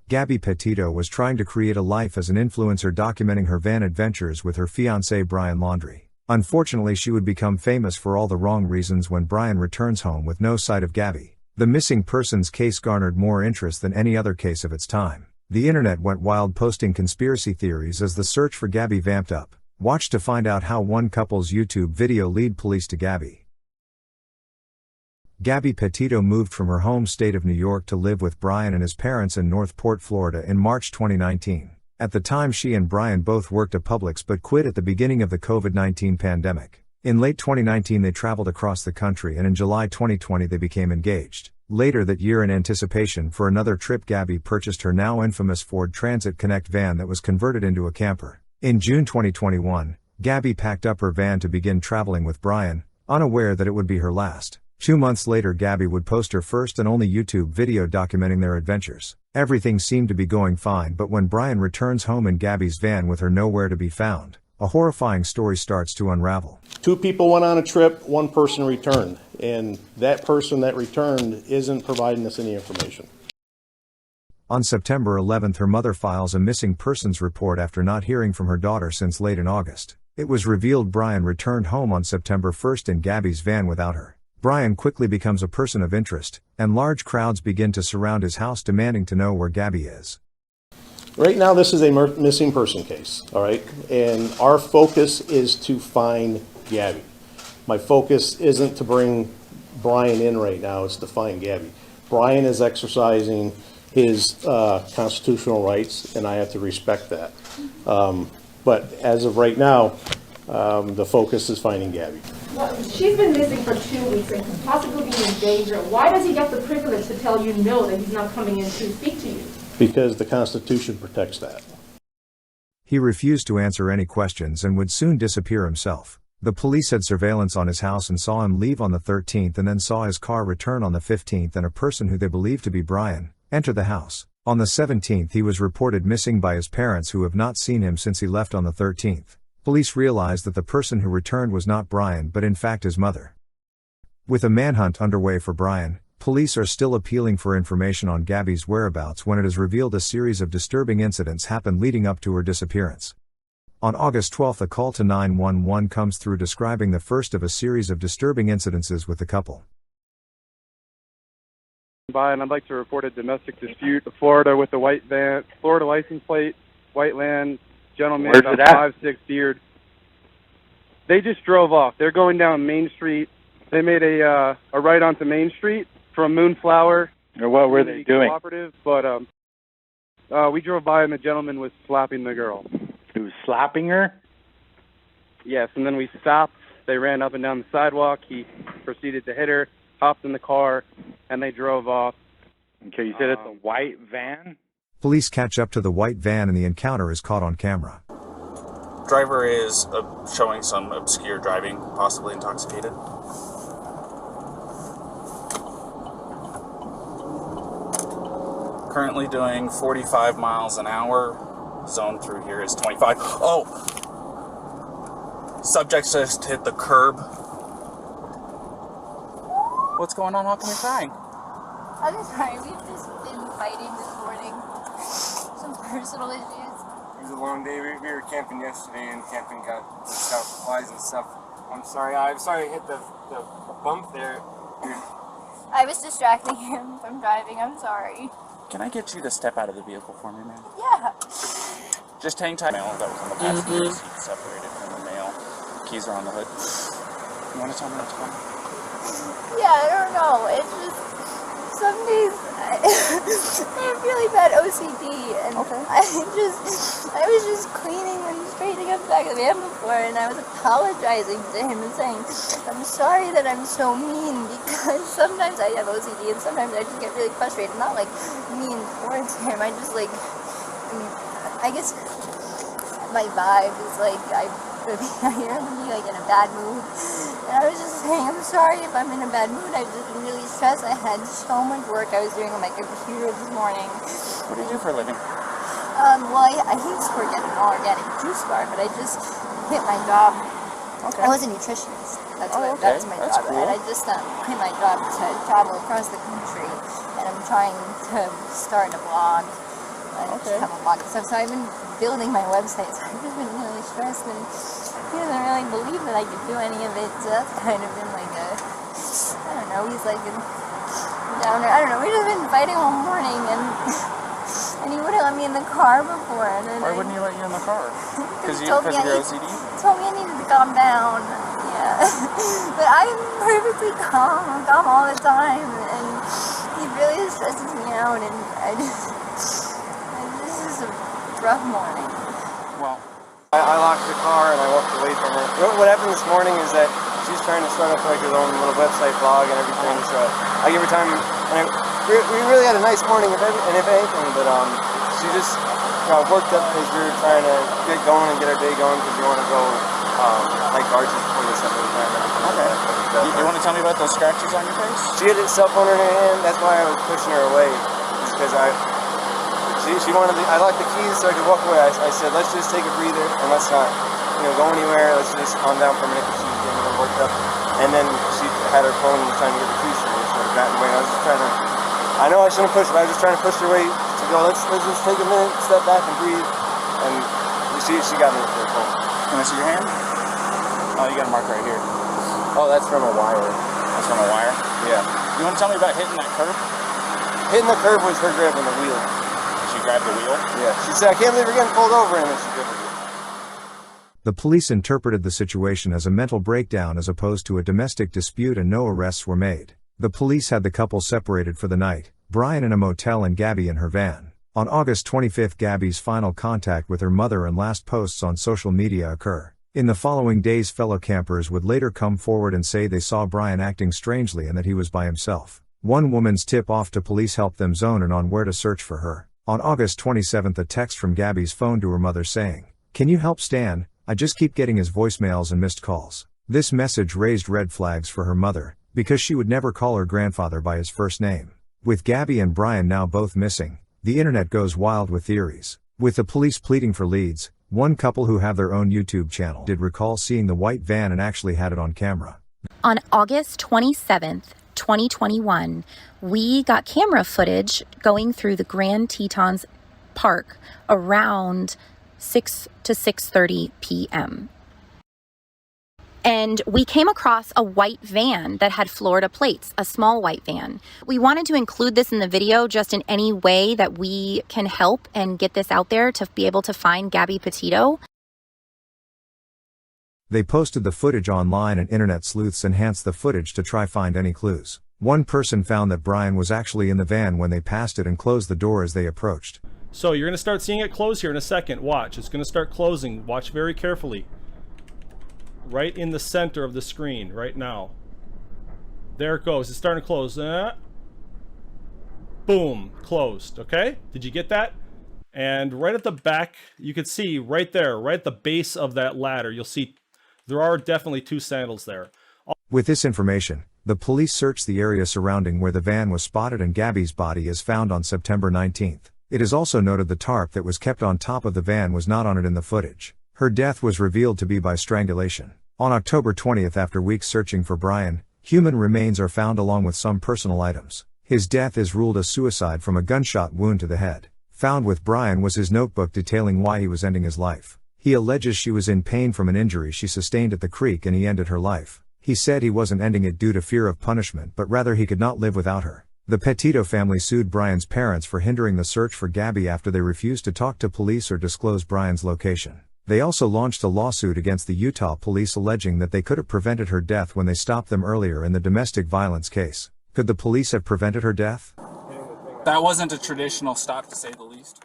Gabby Petito was trying to create a life as an influencer documenting her van adventures with her fiancé Brian Laundrie. Unfortunately, she would become famous for all the wrong reasons when Brian returns home with no sight of Gabby. The missing persons case garnered more interest than any other case of its time. The internet went wild, posting conspiracy theories as the search for Gabby vamped up. Watch to find out how one couple's YouTube video led police to Gabby. Gabby Petito moved from her home state of New York to live with Brian and his parents in North Port, Florida in March 2019. At the time, she and Brian both worked at Publix but quit at the beginning of the COVID-19 pandemic. In late 2019 they traveled across the country, and in July 2020 they became engaged. Later that year, in anticipation for another trip, Gabby purchased her now infamous Ford Transit Connect van that was converted into a camper. In June 2021, Gabby packed up her van to begin traveling with Brian, unaware that it would be her last. 2 months later, Gabby would post her first and only YouTube video documenting their adventures. Everything seemed to be going fine, but when Brian returns home in Gabby's van with her nowhere to be found, a horrifying story starts to unravel. 2 people went on a trip, 1 person returned, and that person that returned isn't providing us any information. On September 11th, her mother files a missing persons report after not hearing from her daughter since late in August. It was revealed Brian returned home on September 1st in Gabby's van without her. Brian quickly becomes a person of interest, and large crowds begin to surround his house demanding to know where Gabby is. Right now this is a missing person case, all right? And our focus is to find Gabby. My focus isn't to bring Brian in right now, it's to find Gabby. Brian is exercising his constitutional rights, and I have to respect that. But as of right now, the focus is finding Gabby. Well, she's been missing for 2 weeks and could possibly be in danger. Why does he get the privilege to tell you no, that he's not coming in to speak to you? Because the Constitution protects that. He refused to answer any questions and would soon disappear himself. The police had surveillance on his house and saw him leave on the 13th and then saw his car return on the 15th and a person who they believed to be Brian enter the house. On the 17th he was reported missing by his parents, who have not seen him since he left on the 13th. Police realized that the person who returned was not Brian but in fact his mother. With a manhunt underway for Brian, police are still appealing for information on Gabby's whereabouts when it is revealed a series of disturbing incidents happened leading up to her disappearance. On August 12th, a call to 911 comes through describing the first of a series of disturbing incidences with the couple. And I'd like to report a domestic dispute in Florida with a white van, Florida license plate, white land, gentleman, about 5'6", beard. They just drove off. They're going down Main Street. They made a right onto Main Street from Moonflower. Or what were they doing? Cooperative, but we drove by and the gentleman was slapping the girl. He was slapping her? Yes, and then we stopped. They ran up and down the sidewalk. He proceeded to hit her, hopped in the car, and they drove off. Okay, you said it's a white van? Police catch up to the white van and the encounter is caught on camera. Driver is showing some obscure driving, possibly intoxicated. Currently doing 45 miles an hour. Zone through here is 25. Oh! Subject just hit the curb. What's going on? How come you're crying? I'm sorry, we've just been fighting this morning. Some personal issues. It was a long day. We were camping yesterday, and camping got flies and stuff. I'm sorry I hit the bump there. I was distracting him from driving. I'm sorry. Can I get you to step out of the vehicle for me, ma'am? Yeah. Just hang tight. Mail that was on the passenger seat separated from the mail. Keys are on the hood. You want to tell me what's going on? Yeah, I don't know. It's just some days I have really bad OCD, and okay. I was just cleaning and straightening up the back of the van before, and I was apologizing to him and saying, I'm sorry that I'm so mean, because sometimes I have OCD and sometimes I just get really frustrated. Not like mean towards him. I just I guess my vibe is like I hear him be like in a bad mood. And I was just saying, I'm sorry if I'm in a bad mood. I've just been really stressed. I had so much work I was doing on my computer this morning. What do you do for a living? Well, I used to work at an organic juice bar, but I just quit my job. Okay. I was a nutritionist. That's my That's job. cool. And I just quit my job to travel across the country. And I'm trying to start a blog just have a lot of stuff. So I've been building my website, so I've just been really stressed, and he doesn't really believe that I could do any of it, so that's kind of been like a, I don't know, he's like a downer. I don't know, we've just been fighting all morning, and he wouldn't let me in the car before. And then Why wouldn't he let you in the car? Because of your OCD? He told me I needed to calm down. Yeah. But I'm perfectly calm. I'm calm all the time. And he really stresses me out. And this is a rough morning. Well, I locked the car and I walked away from her. What happened this morning is that she's trying to start up like her own little website blog and everything. So I give her time. And we really had a nice morning, if anything. But she just got worked up because we were trying to get going and get our day going because we want to go hike arches before the Sunday time. okay. You want to tell me about those scratches on your face? She had a cell phone in her hand. That's why I was pushing her away, because she wanted. I locked the keys so I could walk away. I said, let's just take a breather and let's not, go anywhere. Let's just calm down for a minute because she was getting a little worked up. And then she had her phone and was trying to get the keys from me, so I got away. I was just trying to. I know I shouldn't push, but I was just trying to push her away to go. Let's just take a minute, step back, and breathe. And she got me with her phone. Can I see your hand? Oh, you got a mark right here. Oh, that's from a wire. That's from a wire? Yeah. You want to tell me about hitting that curb? Hitting the curb was her grabbing the wheel. She grabbed the wheel? Yeah. She said, I can't believe we're getting pulled over, and then she grabbed the wheel. The police interpreted the situation as a mental breakdown as opposed to a domestic dispute, and no arrests were made. The police had the couple separated for the night, Brian in a motel and Gabby in her van. On August 25, Gabby's final contact with her mother and last posts on social media occur. In the following days, fellow campers would later come forward and say they saw Brian acting strangely and that he was by himself. One woman's tip-off to police helped them zone in on where to search for her. On August 27, a text from Gabby's phone to her mother saying, "Can you help Stan? I just keep getting his voicemails and missed calls." This message raised red flags for her mother, because she would never call her grandfather by his first name. With Gabby and Brian now both missing, the internet goes wild with theories. With the police pleading for leads, one couple who have their own YouTube channel did recall seeing the white van and actually had it on camera. On August 27th, 2021, we got camera footage going through the Grand Tetons Park around 6 to 6:30 p.m. And we came across a white van that had Florida plates, a small white van. We wanted to include this in the video just in any way that we can help and get this out there to be able to find Gabby Petito. They posted the footage online and internet sleuths enhanced the footage to try find any clues. One person found that Brian was actually in the van when they passed it and closed the door as they approached. So you're going to start seeing it close here in a second. Watch, it's going to start closing. Watch very carefully. Right in the center of the screen, right now. There it goes. It's starting to close. Boom. Closed. Okay? Did you get that? And right at the back, you can see right there, right at the base of that ladder, you'll see there are definitely two sandals there. With this information, the police searched the area surrounding where the van was spotted and Gabby's body is found on September 19th. It is also noted the tarp that was kept on top of the van was not on it in the footage. Her death was revealed to be by strangulation. On October 20th, after weeks searching for Brian, human remains are found along with some personal items. His death is ruled a suicide from a gunshot wound to the head. Found with Brian was his notebook detailing why he was ending his life. He alleges she was in pain from an injury she sustained at the creek and he ended her life. He said he wasn't ending it due to fear of punishment, but rather he could not live without her. The Petito family sued Brian's parents for hindering the search for Gabby after they refused to talk to police or disclose Brian's location. They also launched a lawsuit against the Utah police alleging that they could have prevented her death when they stopped them earlier in the domestic violence case. Could the police have prevented her death? That wasn't a traditional stop, to say the least.